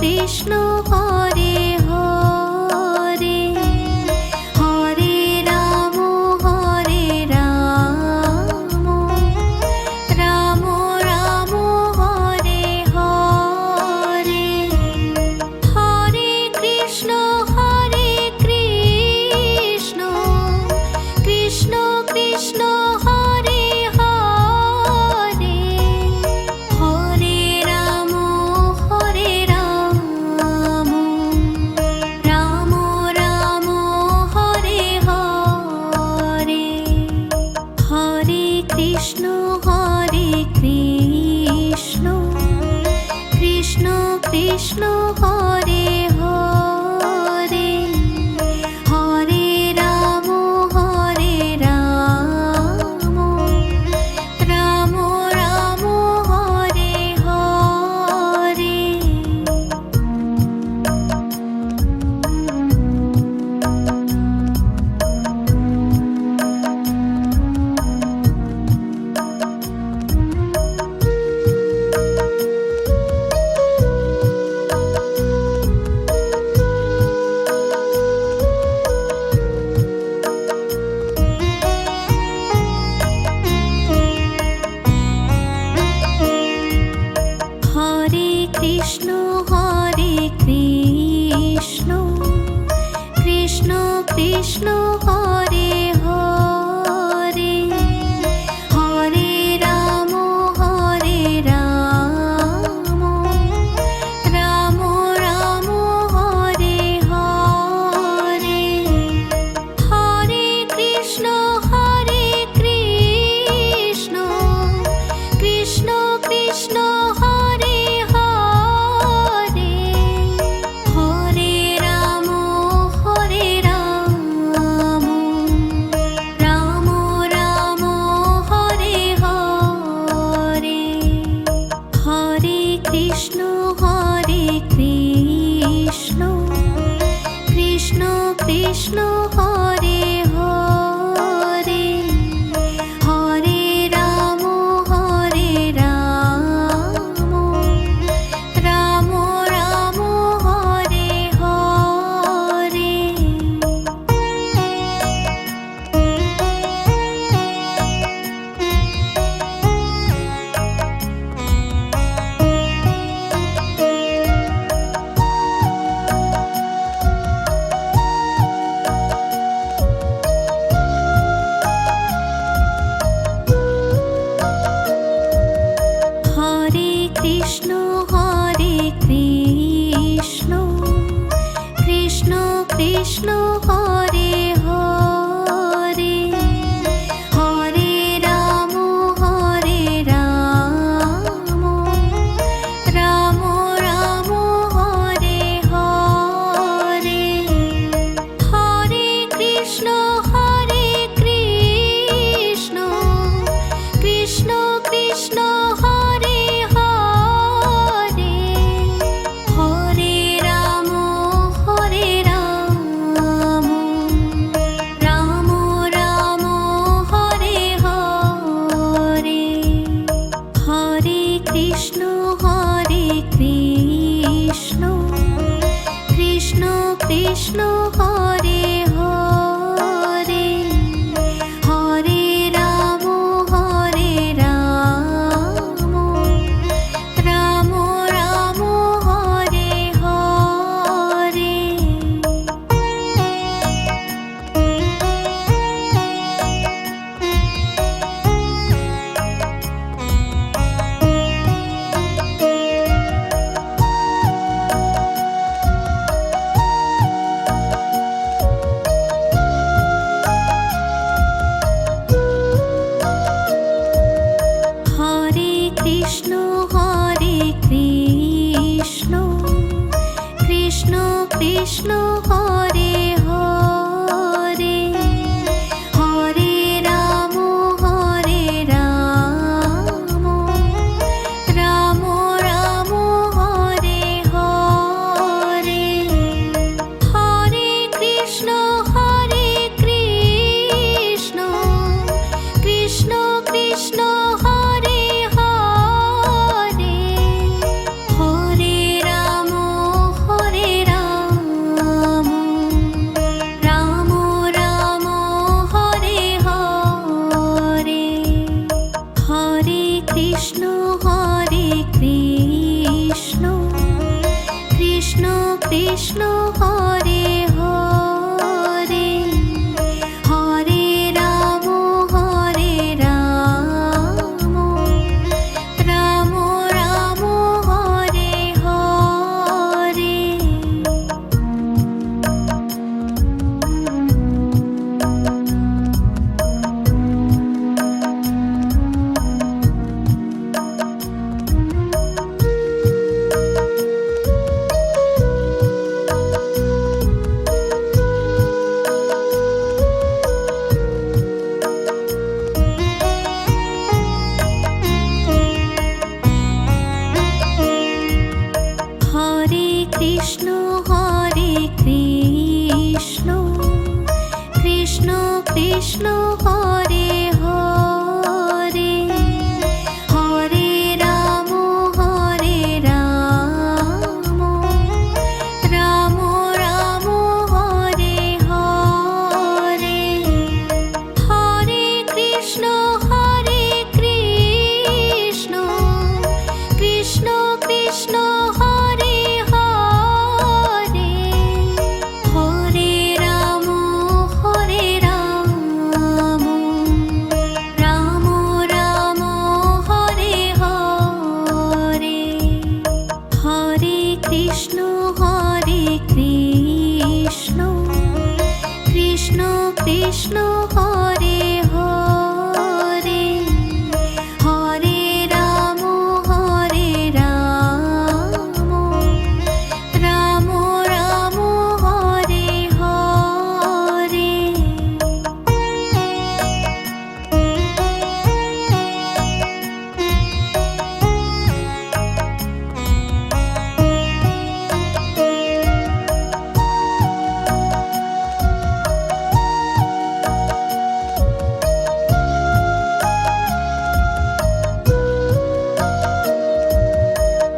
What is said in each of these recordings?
Krishna Hare Hare, Hare Ram Ram Ram Hare Hare, Hare Krishna Krishna Krishna Hare Hare, Hare Ram Ram Ram Hare Hare, Hare Krishna Krishna Krishna Hare Hare, Hare Ram Ram Ram Hare Hare. Hare Krishna Krishna Krishna Hare Hare, Hare Ram Ram Ram Hare Hare, Hare Krishna Krishna Krishna Hare Hare, Hare Ram Ram Ram Hare Hare, Hare Krishna Krishna Krishna Hare Hare, Hare Ram Ram Ram Hare Hare. Hare Krishna Krishna Krishna Hare Hare, Hare Ram Ram Ram Hare Hare, Hare Krishna Krishna Krishna Hare Hare, Hare Ram Ram Ram Hare Hare, Hare Krishna Krishna Krishna Hare Hare, Hare Ram Ram Ram Hare Hare. Hare Krishna Krishna Krishna Hare Hare, Hare Ram Ram Ram Hare Hare, Hare Krishna Krishna Krishna Hare Hare, Hare Ram Krishna Hare Hare Hare Ram Ram Ram Hare Hare Hare Krishna Krishna Krishna Hare Hare Hare Ram Ram Ram Hare Hare Hare Krishna Krishna Krishna Hare Hare Hare Ram Ram Ram Hare Hare Hare Krishna Krishna Krishna Hare Hare Hare Ram Ram Ram Hare Hare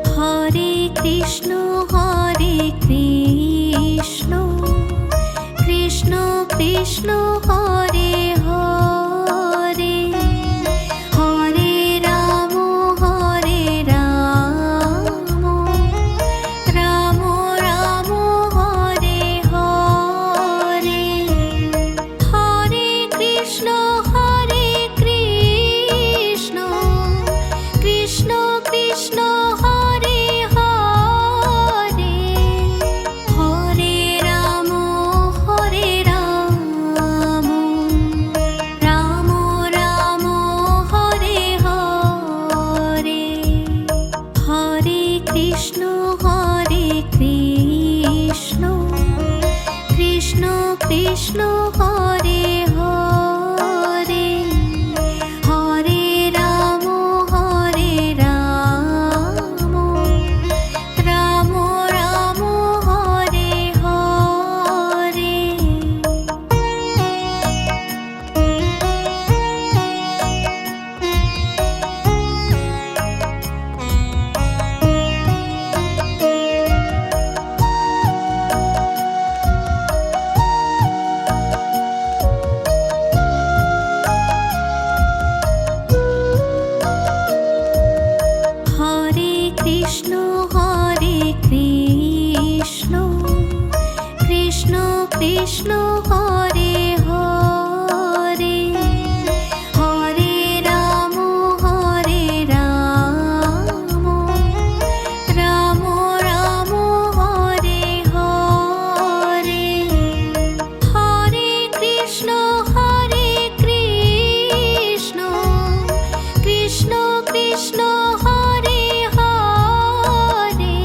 Hare Krishna Krishna Krishna Hare Hare Hare Ram Ram Ram Hare Hare Hare Krishna Krishna Krishna Hare Hare Hare Ram Ram Ram Hare Hare Hare Krishna Krishna Krishna Hare Hare Hare Ram Ram Ram Hare Hare Hare Krishna Krishna Krishna Hare Hare Hare Ram Ram Ram Hare Hare Hare Krishna Krishna Krishna Hare Hare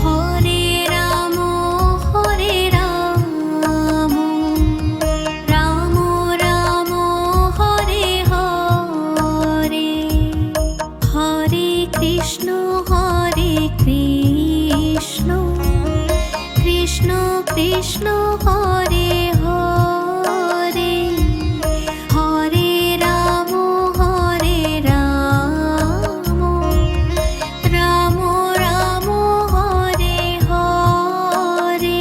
Hare Ram Ram Ram Hare Hare Hare Krishna Krishna Krishna Hare Hare Hare Ram Ram Ram Hare Hare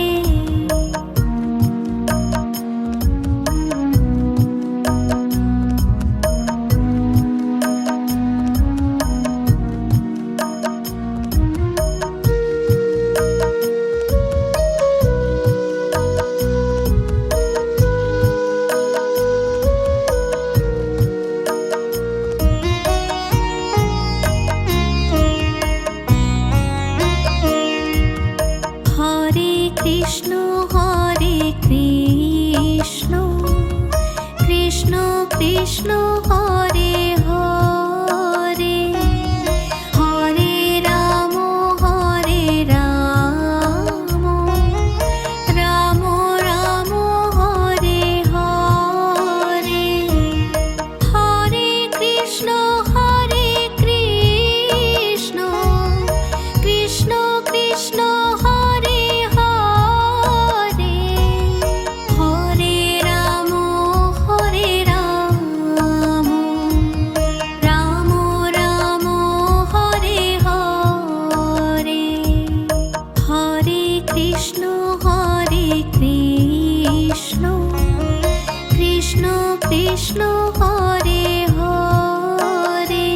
Krishna Hare Hare Hare Ram Ram Ram Hare Hare Hare Krishna Krishna Krishna Hare Hare Hare Ram Ram Ram Hare Hare Hare Krishna Krishna Krishna Hare Hare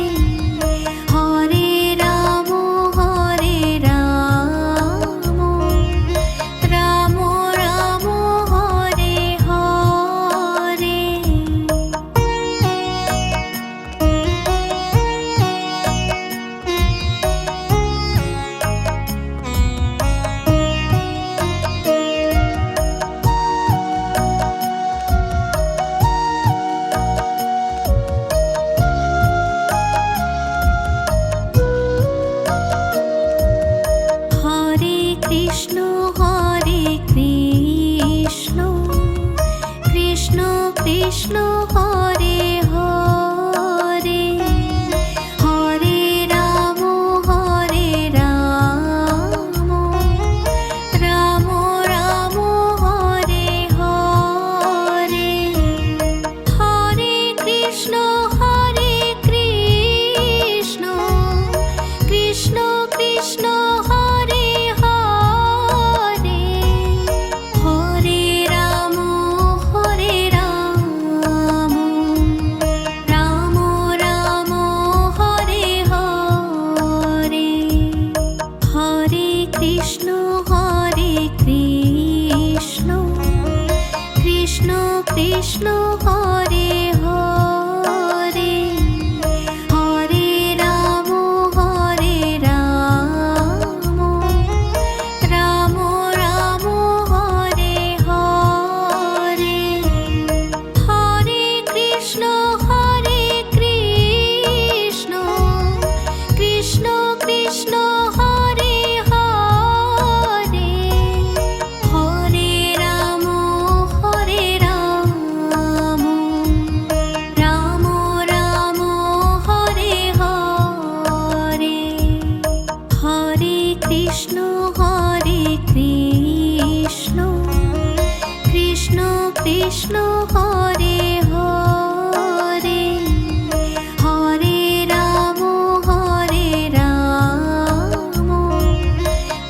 Hare Ram Ram Ram Hare Hare Hare Krishna Krishna Krishna Hare Hare Hare Ram Ram Ram Hare Hare Hare Krishna Krishna Krishna Hare Hare Hare Ram Ram Ram Hare Hare Hare Krishna Krishna Krishna Hare Hare Hare Ram Ram Ram Hare Hare Hare Krishna Krishna Krishna Hare Hare Hare Ram Ram Ram Hare Hare Hare Krishna Krishna Krishna Hare Hare Hare Ram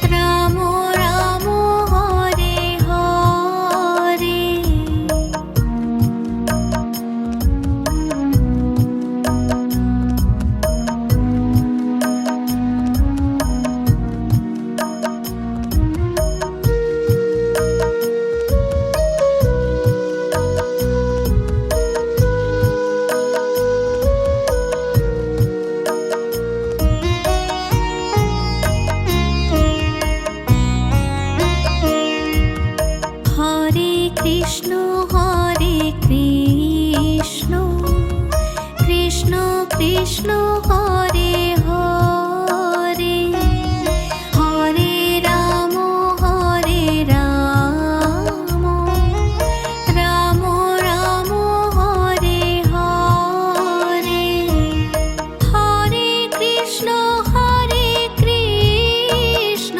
Ram Ram Hare Hare Hare Krishna Krishna Krishna Hare Hare Hare Ram Ram Ram Hare Hare Hare Krishna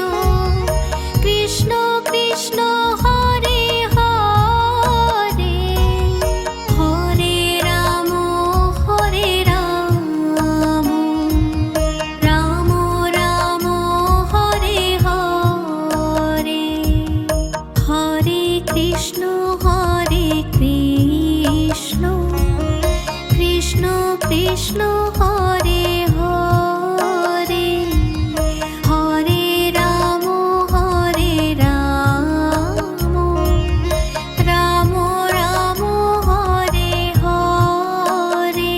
Krishna Krishna Hare Hare Hare Ram Ram Ram Hare Hare Hare Krishna Krishna Hare Hare Hare Ram Ram Ram Hare Hare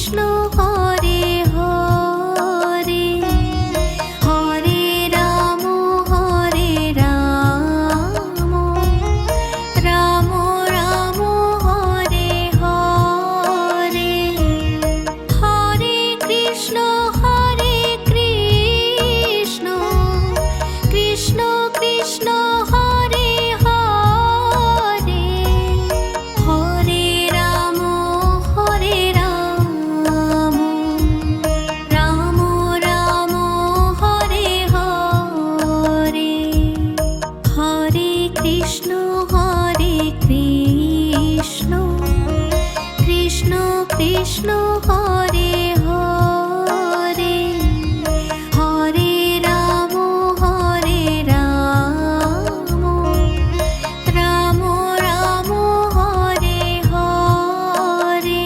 Krishna Hare Hare, Hare Ram Ram Ram Hare Hare, Hare Krishna Krishna Krishna Hare Hare, Hare Ram Ram Ram Hare Hare, Hare Krishna Krishna Krishna Hare Hare, Hare Ram Ram Ram Hare Hare.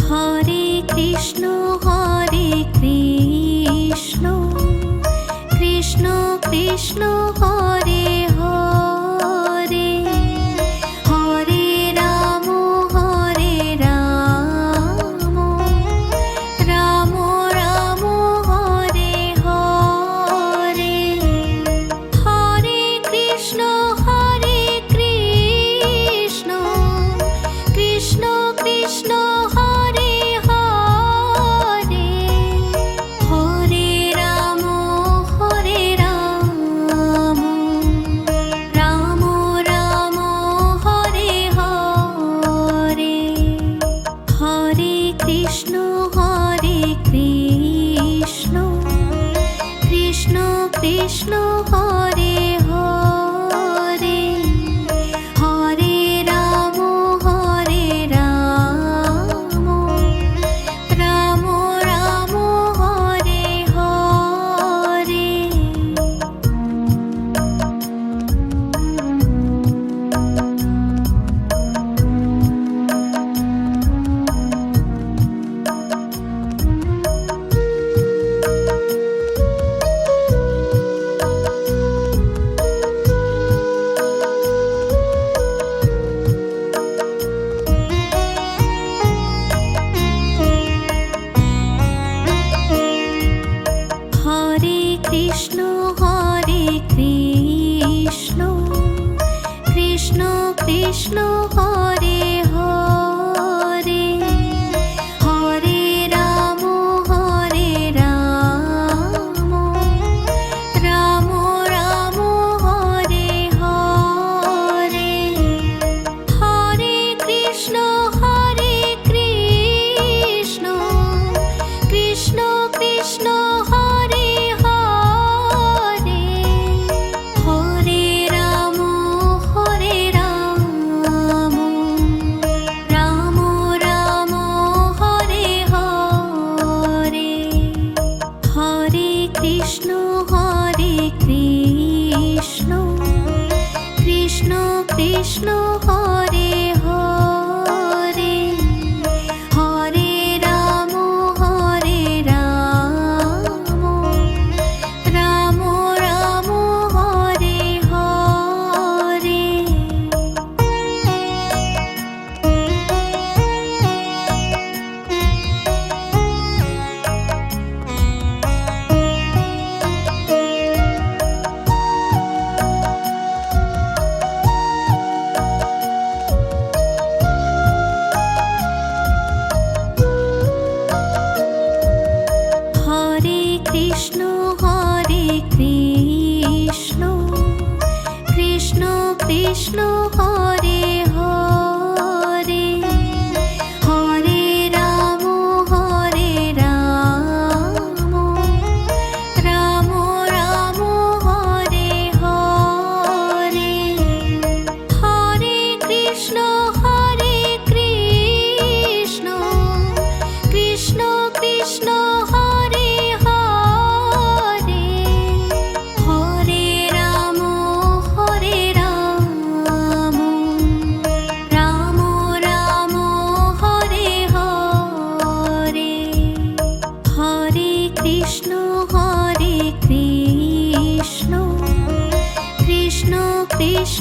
Hare Krishna Krishna Krishna Hare Hare, Hare Ram Ram Ram Hare Hare, Hare Krishna Krishna Krishna Hare Hare, Hare Ram Ram Ram Hare Hare, Hare Krishna Krishna Krishna Hare Hare, Hare Ram Ram Ram Hare Hare.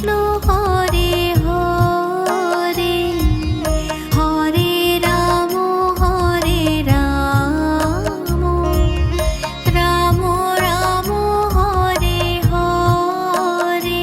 Krishna Hare Hare, Hare Ram Ram Ram Hare Hare.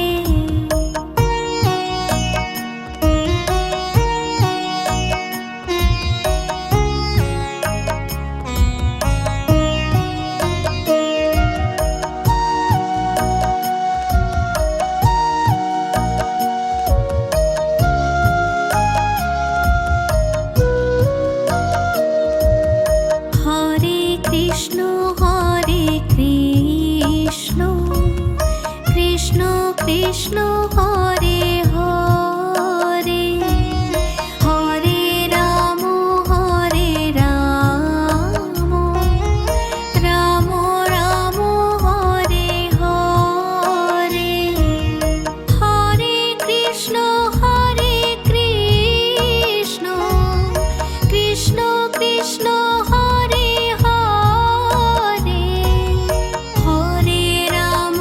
Krishna Hare Krishna, Krishna Krishna Hare Hare, Hare Ram Ram Ram Hare Hare. Hare Krishna Krishna Krishna Hare Hare, Hare Ram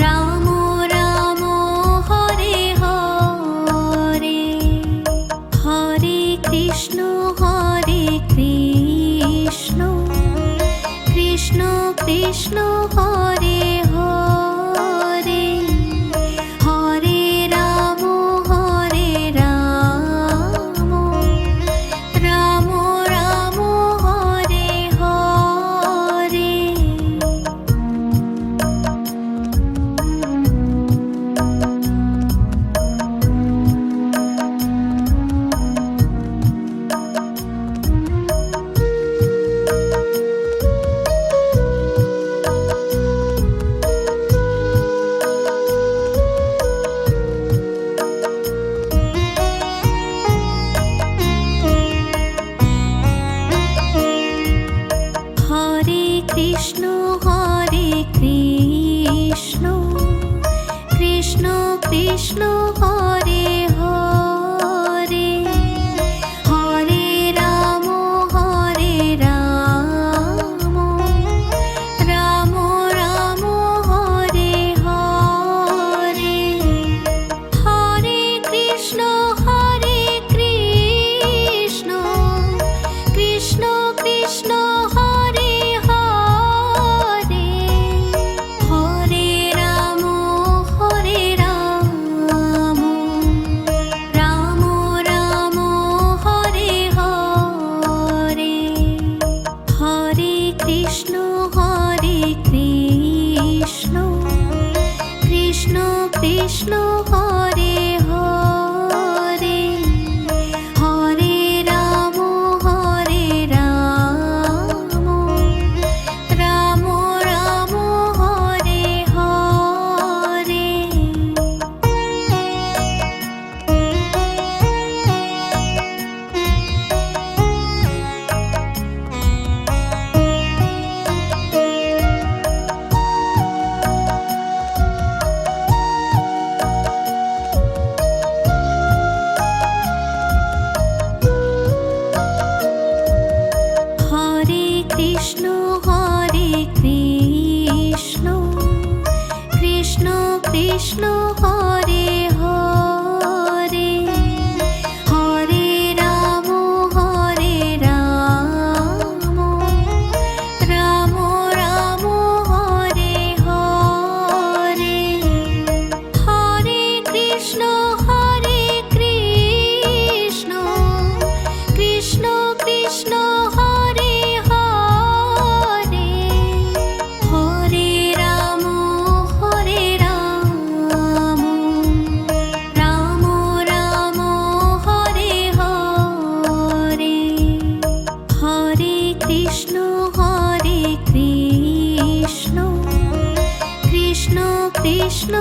Ram Ram Hare Hare. Hare Krishna Krishna, Krishna Krishna Hare Hare, Hare Ram Ram Ram Hare Hare. Hare Krishna Krishna, Krishna Krishna Hare Hare, Hare Ram Ram Ram Hare Hare. Hare Krishna Krishna, Krishna Krishna Hare Hare, Hare Ram Ram Ram Hare Hare. Hare Krishna Krishna, Krishna Krishna Hare Hare, Hare Ram Ram Ram Hare Hare. Hare Krishna Krishna, Krishna Krishna Hare Hare, Hare Ram Ram Ram Hare Hare. Hare Krishna Krishna, Krishna Krishna Hare Hare, Hare Ram Ram Ram Hare Hare. Hare Krishna Krishna, Krishna Krishna